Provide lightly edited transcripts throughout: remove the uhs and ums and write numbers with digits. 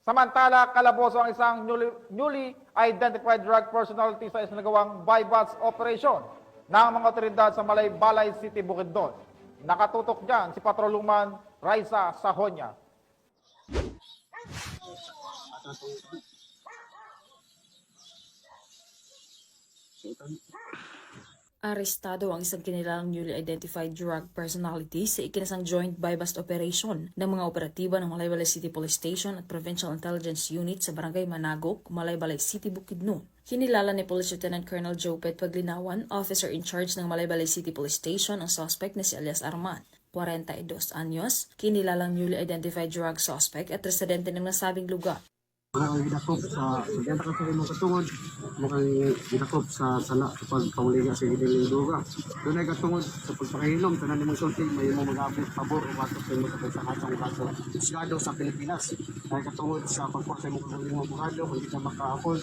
Samantala, kalaboso ang isang newly identified drug personality sa isinagawang buy-bust operation ng mga otoridad sa Balay City, Bukidnon. Nakatutok dyan si Patroluman Raisa Sahonia. Arestado ang isang kinilalang newly identified drug personality sa ikinasang joint buy-bust operation ng mga operatiba ng Malaybalay City Police Station at Provincial Intelligence Unit sa Barangay Managok, Malaybalay City, Bukidnon. Kinilala ni Police Lieutenant Colonel Jopet Paglinawan, officer in charge ng Malaybalay City Police Station, ang suspect na si alias Arman, 42 anyos, kinilalang newly identified drug suspect at residente ng nasabing lugar. Mukhang gidakop sa sugyan ka sa imong katungod, mukhang gidakop sa sala sa pagpauliga sa gidiling duga. Doon ay katungod sa pagpakahinom, tanan nimong sulti, may imong mag-abot pabor o batok sa imong sa kaso husgado sa Pilipinas. Ay katungod sa pagkuha sa imong abogado, kung hindi ka makaapol,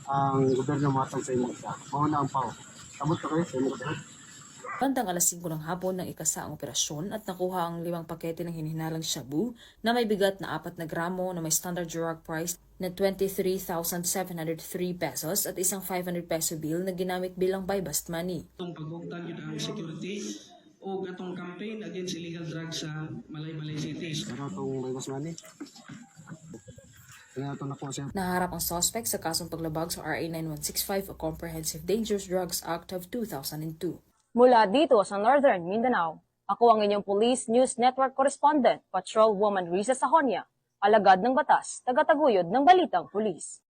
ang gobyerno matang sa imong isa. Mauna ang pao. Abot ka kayo sa imong katungod. Bandang alas 5 ng hapon ng ikasa ang operasyon at nakuha ang 5 pakete ng hinihinalang shabu na may bigat na 4 na gramo na may standard drug price na 23,703 pesos at isang 500 peso bill na ginamit bilang buy-bust money. Itong pagbuktan yun ang security o gatong campaign against illegal drugs sa Malaybalay City. Pero itong may basmani. Naharap ang suspect sa kasong paglabag sa RA 9165 o Comprehensive Dangerous Drugs Act of 2002. Mula dito sa Northern Mindanao, ako ang inyong Police News Network Correspondent, Patrolwoman Risa Sahonia, alagad ng batas, tagataguyod ng Balitang Pulis.